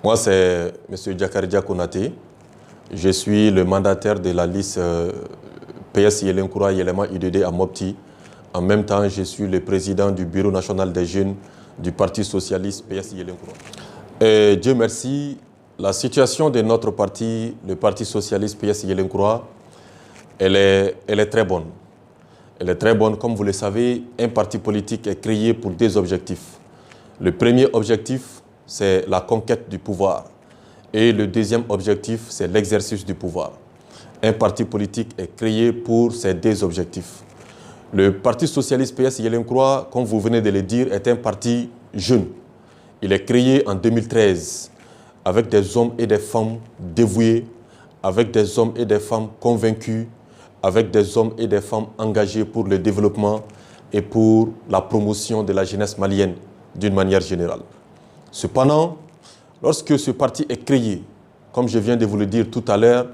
Moi, c'est M. Diakaridja Konaté. Je suis le mandataire de la liste PS Yelenkoura Yelema UDD à Mopti. En même temps, je suis le président du Bureau national des jeunes du Parti socialiste PS Yelenkoura. Et Dieu merci, la situation de notre parti, le Parti socialiste PS Yelenkoura, elle est très bonne. Elle est très bonne. Comme vous le savez, un parti politique est créé pour deux objectifs. Le premier objectif, c'est la conquête du pouvoir. Et le deuxième objectif, c'est l'exercice du pouvoir. Un parti politique est créé pour ces deux objectifs. Le Parti socialiste PS Yelenkoura, comme vous venez de le dire, est un parti jeune. Il est créé en 2013 avec des hommes et des femmes dévoués, avec des hommes et des femmes convaincus, avec des hommes et des femmes engagés pour le développement et pour la promotion de la jeunesse malienne d'une manière générale. Cependant, lorsque ce parti est créé, comme je viens de vous le dire tout à l'heure,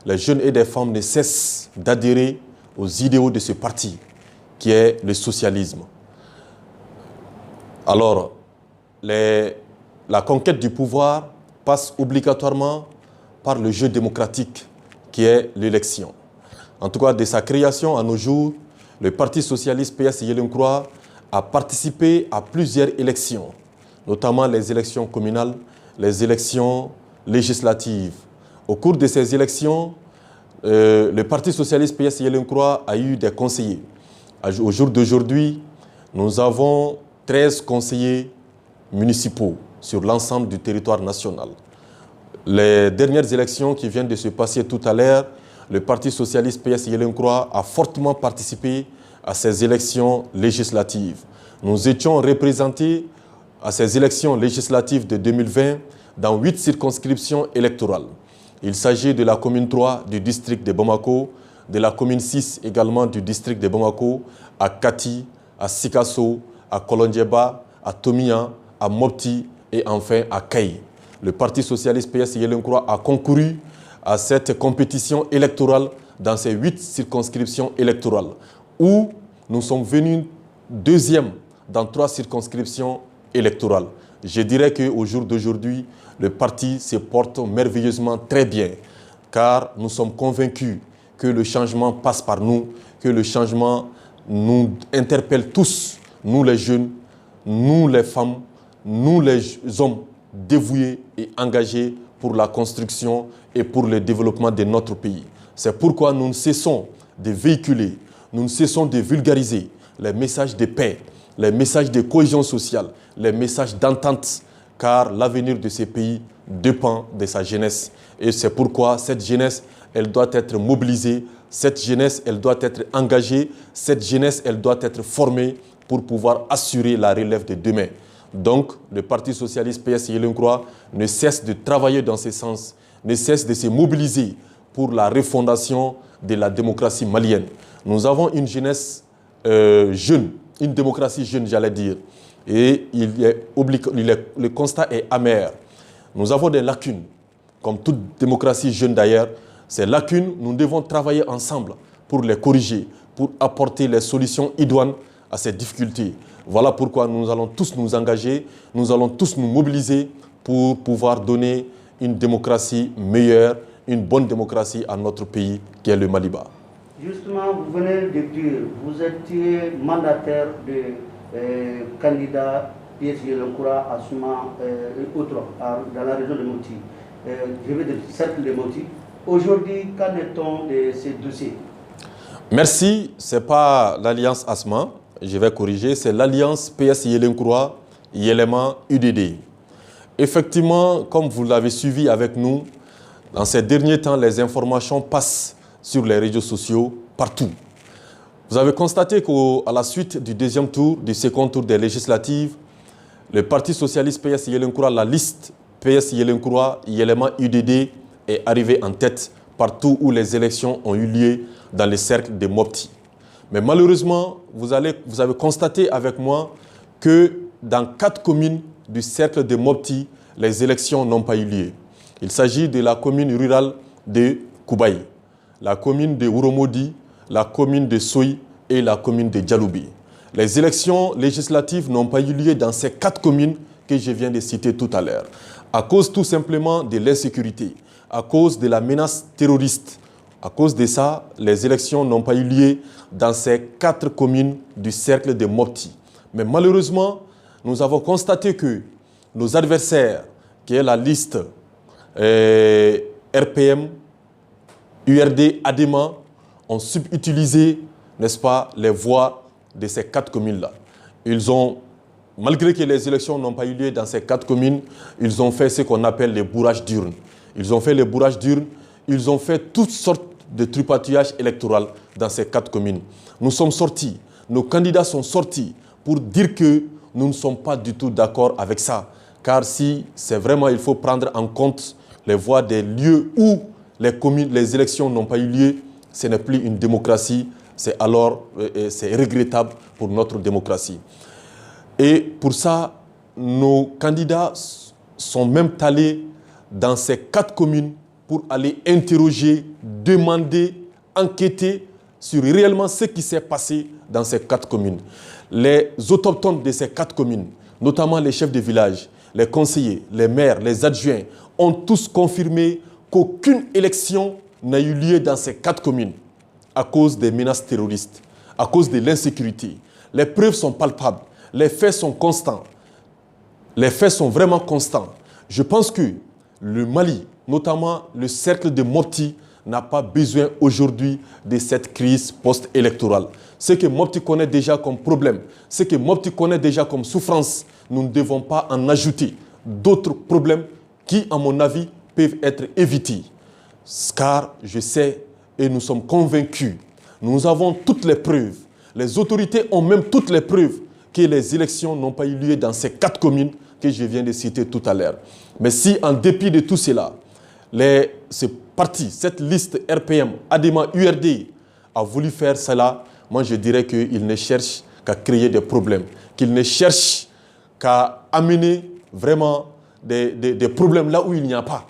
les jeunes et les femmes ne cessent d'adhérer aux idéaux de ce parti, qui est le socialisme. Alors, la conquête du pouvoir passe obligatoirement par le jeu démocratique, qui est l'élection. En tout cas, de sa création à nos jours, le Parti socialiste PS Yelenkoura a participé à plusieurs élections, notamment les élections communales, les élections législatives. Au cours de ces élections, le Parti socialiste PS Yelenkoura a eu des conseillers. Au jour d'aujourd'hui, nous avons 13 conseillers municipaux sur l'ensemble du territoire national. Les dernières élections qui viennent de se passer tout à l'heure, le Parti socialiste PS Yelenkoura a fortement participé à ces élections législatives. Nous étions représentés à ces élections législatives de 2020 dans 8 circonscriptions électorales. Il s'agit de la commune 3 du district de Bamako, de la commune 6 également du district de Bamako, à Kati, à Sikasso, à Kolondjeba, à Tomia, à Mopti et enfin à Kaye. Le Parti socialiste PS Yelenkoura a concouru à cette compétition électorale dans ces 8 circonscriptions électorales où nous sommes venus deuxième dans 3 circonscriptions électorales. Je dirais qu'au jour d'aujourd'hui, le parti se porte merveilleusement très bien car nous sommes convaincus que le changement passe par nous, que le changement nous interpelle tous, nous les jeunes, nous les femmes, nous les hommes dévoués et engagés pour la construction et pour le développement de notre pays. C'est pourquoi nous ne cessons de véhiculer, nous ne cessons de vulgariser les messages de paix, les messages de cohésion sociale, les messages d'entente, car l'avenir de ces pays dépend de sa jeunesse. Et c'est pourquoi cette jeunesse, elle doit être mobilisée, cette jeunesse, elle doit être engagée, cette jeunesse, elle doit être formée pour pouvoir assurer la relève de demain. Donc, le Parti socialiste PS Yelenkoura ne cesse de travailler dans ce sens, ne cesse de se mobiliser pour la refondation de la démocratie malienne. Nous avons une jeunesse jeune, une démocratie jeune, j'allais dire. Et le constat est amer. Nous avons des lacunes, comme toute démocratie jeune d'ailleurs. Ces lacunes, nous devons travailler ensemble pour les corriger, pour apporter les solutions idoines à ces difficultés. Voilà pourquoi nous allons tous nous engager, nous allons tous nous mobiliser pour pouvoir donner une démocratie meilleure, une bonne démocratie à notre pays qui est le Maliba. Justement, vous venez de dire, vous étiez mandataire de candidat PS Yelenkoura à Souma et autres, dans la région de Mopti. Je vais dire cercle de Mopti. Aujourd'hui, qu'en est-on de ces dossiers? Merci, ce n'est pas l'Alliance ASMA, je vais corriger, c'est l'Alliance PS Yelenkoura Yelema UDD. Effectivement, comme vous l'avez suivi avec nous, dans ces derniers temps, les informations passent sur les réseaux sociaux partout. Vous avez constaté qu'à la suite du deuxième tour, du second tour des législatives, le Parti socialiste PS Yelenkoura, la liste PS Yelenkoura Yelema UDD est arrivée en tête partout où les élections ont eu lieu dans les cercles de Mopti. Mais malheureusement, vous avez constaté avec moi que dans 4 communes du cercle de Mopti, les élections n'ont pas eu lieu. Il s'agit de la commune rurale de Koubaï, la commune de Uromodi, la commune de Soy et la commune de Djaloubi. Les élections législatives n'ont pas eu lieu dans ces 4 communes que je viens de citer tout à l'heure. à cause tout simplement de l'insécurité, à cause de la menace terroriste. À cause de ça, les élections n'ont pas eu lieu dans ces 4 communes du cercle de Mopti. Mais malheureusement, nous avons constaté que nos adversaires, qui est la liste RPM, URD, ADEMA, ont subutilisé, n'est-ce pas, les voix de ces 4 communes-là. Ils ont, malgré que les élections n'ont pas eu lieu dans ces 4 communes, ils ont fait ce qu'on appelle les bourrages d'urnes. Ils ont fait les bourrages d'urnes, ils ont fait toutes sortes de tripatouillage électoral dans ces 4 communes. Nous sommes sortis, nos candidats sont sortis pour dire que nous ne sommes pas du tout d'accord avec ça. Car si c'est vraiment, il faut prendre en compte les voix des lieux où les élections n'ont pas eu lieu, ce n'est plus une démocratie, c'est regrettable pour notre démocratie. Et pour ça, nos candidats sont même allés dans ces 4 communes pour aller interroger, demander, enquêter sur réellement ce qui s'est passé dans ces 4 communes. Les autochtones de ces 4 communes, notamment les chefs de village, les conseillers, les maires, les adjoints, ont tous confirmé qu'aucune élection n'a eu lieu dans ces 4 communes à cause des menaces terroristes, à cause de l'insécurité. Les preuves sont palpables, les faits sont constants. Les faits sont vraiment constants. Je pense que le Mali, notamment le cercle de Mopti, n'a pas besoin aujourd'hui de cette crise post-électorale. Ce que Mopti connaît déjà comme problème, ce que Mopti connaît déjà comme souffrance, nous ne devons pas en ajouter d'autres problèmes qui, à mon avis, peuvent être évités. Car je sais et nous sommes convaincus, nous avons toutes les preuves, les autorités ont même toutes les preuves que les élections n'ont pas eu lieu dans ces 4 communes que je viens de citer tout à l'heure. Mais si, en dépit de tout cela, cette liste RPM, ADEMA, URD a voulu faire cela, moi je dirais qu'il ne cherche qu'à créer des problèmes, qu'il ne cherche qu'à amener vraiment des problèmes là où il n'y a pas.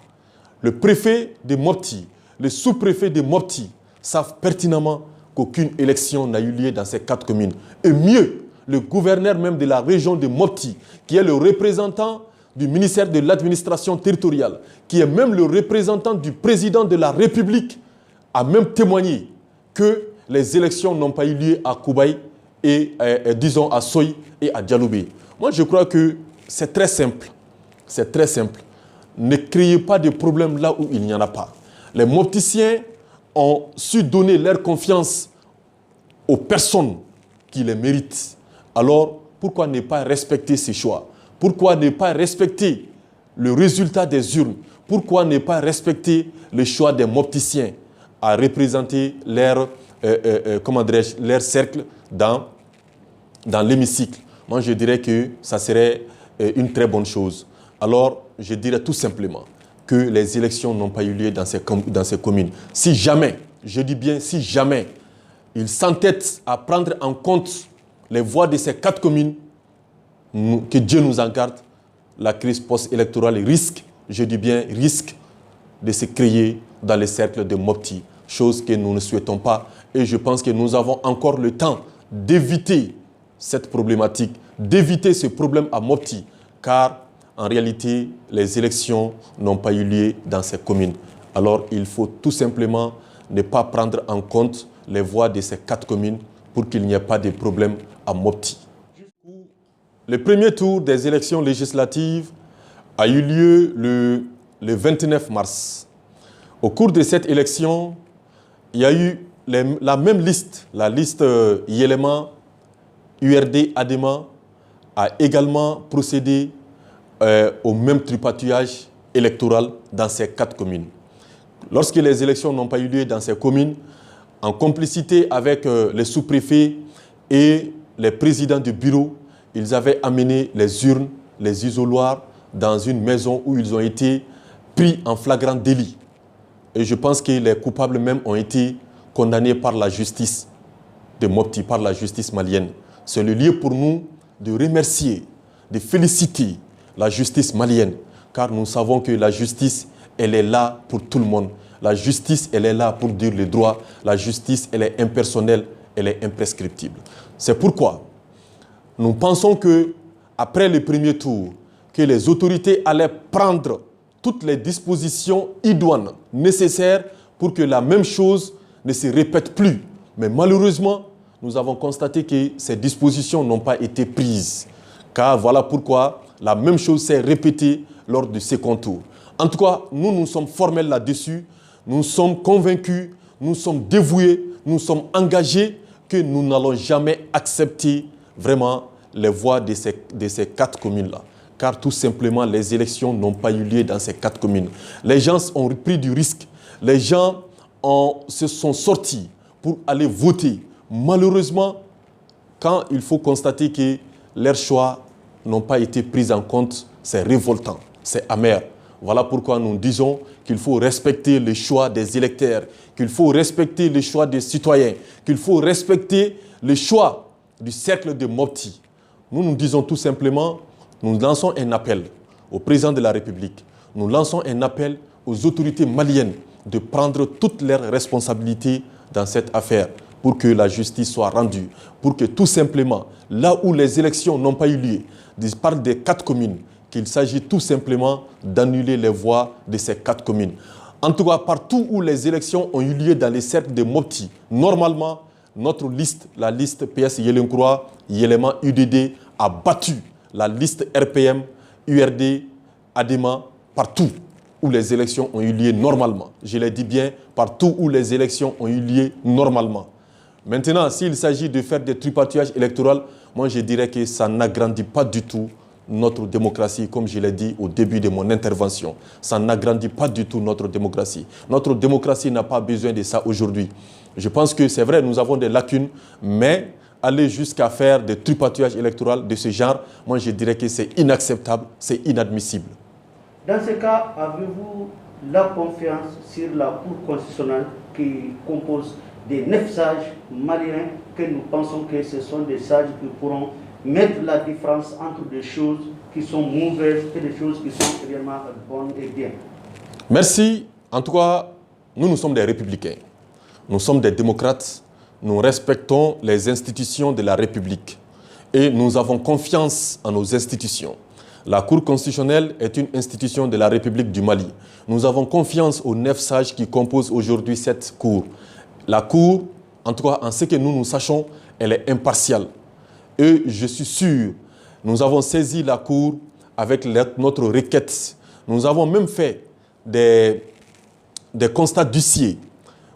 Le préfet de Mopti, le sous-préfet de Mopti savent pertinemment qu'aucune élection n'a eu lieu dans ces 4 communes. Et mieux, le gouverneur même de la région de Mopti, qui est le représentant du ministère de l'administration territoriale, qui est même le représentant du président de la République, a même témoigné que les élections n'ont pas eu lieu à Koubaï et, disons, à Soy et à Dialoubé. Moi, je crois que c'est très simple. C'est très simple. Ne créez pas de problème là où il n'y en a pas. Les Mopticiens ont su donner leur confiance aux personnes qui les méritent. Alors, pourquoi ne pas respecter ces choix? Pourquoi ne pas respecter le résultat des urnes? Pourquoi ne pas respecter le choix des Mopticiens à représenter leur cercle dans l'hémicycle? Moi, je dirais que ça serait une très bonne chose. Alors, je dirais tout simplement que les élections n'ont pas eu lieu dans ces communes. Si jamais, je dis bien si jamais, ils s'entêtent à prendre en compte les voix de ces 4 communes, que Dieu nous en garde, la crise post-électorale risque, je dis bien risque, de se créer dans les cercles de Mopti, chose que nous ne souhaitons pas. Et je pense que nous avons encore le temps d'éviter cette problématique, d'éviter ce problème à Mopti, car en réalité, les élections n'ont pas eu lieu dans ces communes. Alors, il faut tout simplement ne pas prendre en compte les voix de ces 4 communes pour qu'il n'y ait pas de problème à Mopti. Le premier tour des élections législatives a eu lieu le 29 mars. Au cours de cette élection, il y a eu la même liste, la liste Yélema, URD, ADEMA, a également procédé au même tripatouillage électoral dans ces 4 communes. Lorsque les élections n'ont pas eu lieu dans ces communes, en complicité avec les sous-préfets et les présidents de bureau, ils avaient amené les urnes, les isoloirs dans une maison où ils ont été pris en flagrant délit. Et je pense que les coupables même ont été condamnés par la justice de Mopti, par la justice malienne. C'est le lieu pour nous de remercier, de féliciter la justice malienne, car nous savons que la justice, elle est là pour tout le monde. La justice, elle est là pour dire le droit. La justice, elle est impersonnelle, elle est imprescriptible. C'est pourquoi nous pensons que après le premier tour, que les autorités allaient prendre toutes les dispositions idoines nécessaires pour que la même chose ne se répète plus. Mais malheureusement, nous avons constaté que ces dispositions n'ont pas été prises. Car voilà pourquoi la même chose s'est répétée lors de ces contours. En tout cas, nous sommes formels là-dessus, nous sommes convaincus, nous sommes dévoués, nous sommes engagés que nous n'allons jamais accepter vraiment les voix de ces 4 communes-là. Car tout simplement, les élections n'ont pas eu lieu dans ces 4 communes. Les gens ont pris du risque. Les gens se sont sortis pour aller voter. Malheureusement, quand il faut constater que leurs choix n'ont pas été pris en compte, c'est révoltant, c'est amer. Voilà pourquoi nous disons qu'il faut respecter le choix des électeurs, qu'il faut respecter le choix des citoyens, qu'il faut respecter le choix du cercle de Mopti. Nous disons tout simplement, nous lançons un appel au président de la République, nous lançons un appel aux autorités maliennes de prendre toutes leurs responsabilités dans cette affaire pour que la justice soit rendue, pour que tout simplement, là où les élections n'ont pas eu lieu, par des 4 communes, qu'il s'agit tout simplement d'annuler les voix de ces 4 communes. En tout cas, partout où les élections ont eu lieu dans les cercles de Mopti, normalement, notre liste, la liste PS Yelenkura, Yelema UDD, a battu la liste RPM, URD, ADEMA, partout où les élections ont eu lieu normalement. Je l'ai dit bien, partout où les élections ont eu lieu normalement. Maintenant, s'il s'agit de faire des tripatouillages électoraux, moi je dirais que ça n'agrandit pas du tout notre démocratie, comme je l'ai dit au début de mon intervention. Ça n'agrandit pas du tout notre démocratie. Notre démocratie n'a pas besoin de ça aujourd'hui. Je pense que c'est vrai, nous avons des lacunes, mais aller jusqu'à faire des tripatouillages électoraux de ce genre, moi je dirais que c'est inacceptable, c'est inadmissible. Dans ce cas, avez-vous la confiance sur la Cour constitutionnelle qui compose des 9 sages maliens que nous pensons que ce sont des sages qui pourront mettre la différence entre des choses qui sont mauvaises et des choses qui sont réellement bonnes et bien? Merci. En tout cas, nous sommes des républicains. Nous sommes des démocrates. Nous respectons les institutions de la République. Et nous avons confiance en nos institutions. La Cour constitutionnelle est une institution de la République du Mali. Nous avons confiance aux 9 sages qui composent aujourd'hui cette Cour. La Cour, en tout cas en ce que nous sachons, elle est impartiale. Et je suis sûr, nous avons saisi la Cour avec notre requête. Nous avons même fait des constats d'huissier.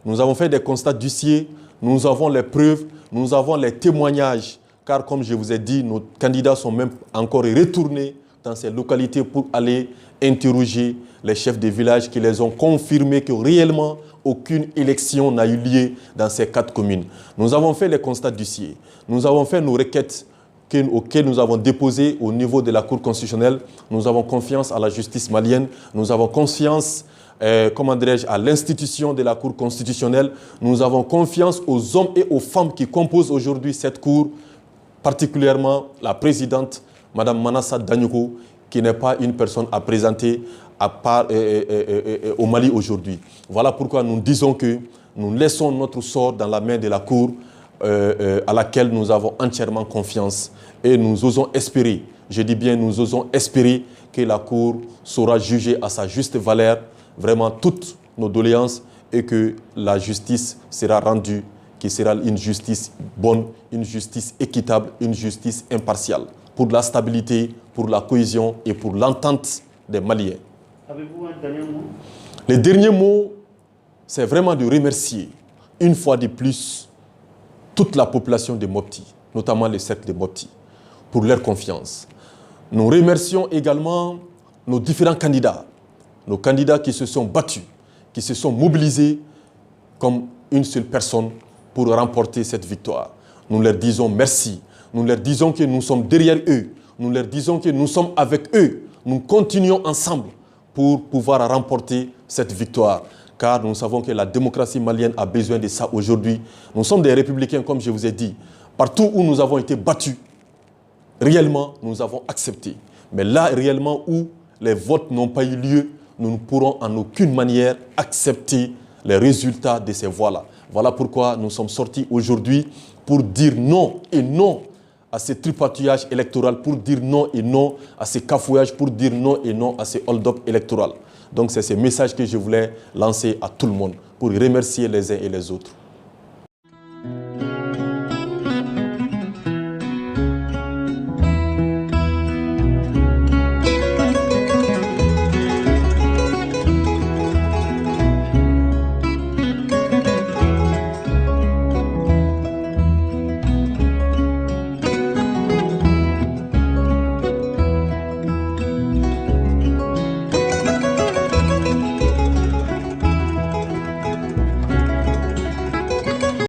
Nous avons fait des constats d'huissier, nous avons les preuves, nous avons les témoignages. Car comme je vous ai dit, nos candidats sont même encore retournés dans ces localités pour aller interroger les chefs de village qui les ont confirmé que réellement aucune élection n'a eu lieu dans ces 4 communes. Nous avons fait les constats d'huissier. Nous avons fait nos requêtes auxquelles nous avons déposées au niveau de la Cour constitutionnelle. Nous avons confiance à la justice malienne. Nous avons confiance, à l'institution de la Cour constitutionnelle. Nous avons confiance aux hommes et aux femmes qui composent aujourd'hui cette Cour, particulièrement la présidente, Mme Manassa Danyoko, qui n'est pas une personne à présenter au Mali aujourd'hui. Voilà pourquoi nous disons que nous laissons notre sort dans la main de la Cour à laquelle nous avons entièrement confiance. Et nous osons espérer, je dis bien nous osons espérer que la Cour saura juger à sa juste valeur vraiment toutes nos doléances et que la justice sera rendue, qui sera une justice bonne, une justice équitable, une justice impartiale, pour la stabilité, pour la cohésion et pour l'entente des Maliens. Avez-vous un dernier mot? Le dernier mot, c'est vraiment de remercier une fois de plus toute la population de Mopti, notamment les cercles de Mopti, pour leur confiance. Nous remercions également nos différents candidats, nos candidats qui se sont battus, qui se sont mobilisés comme une seule personne pour remporter cette victoire. Nous leur disons merci. Nous leur disons que nous sommes derrière eux. Nous leur disons que nous sommes avec eux. Nous continuons ensemble pour pouvoir remporter cette victoire. Car nous savons que la démocratie malienne a besoin de ça aujourd'hui. Nous sommes des républicains, comme je vous ai dit. Partout où nous avons été battus, réellement, nous avons accepté. Mais là, réellement, où les votes n'ont pas eu lieu, nous ne pourrons en aucune manière accepter les résultats de ces voix-là. Voilà pourquoi nous sommes sortis aujourd'hui pour dire non et non à ce tripatouillage électoral, pour dire non et non à ces cafouillages, pour dire non et non à ces hold-up électoraux. Donc c'est ce message que je voulais lancer à tout le monde pour remercier les uns et les autres.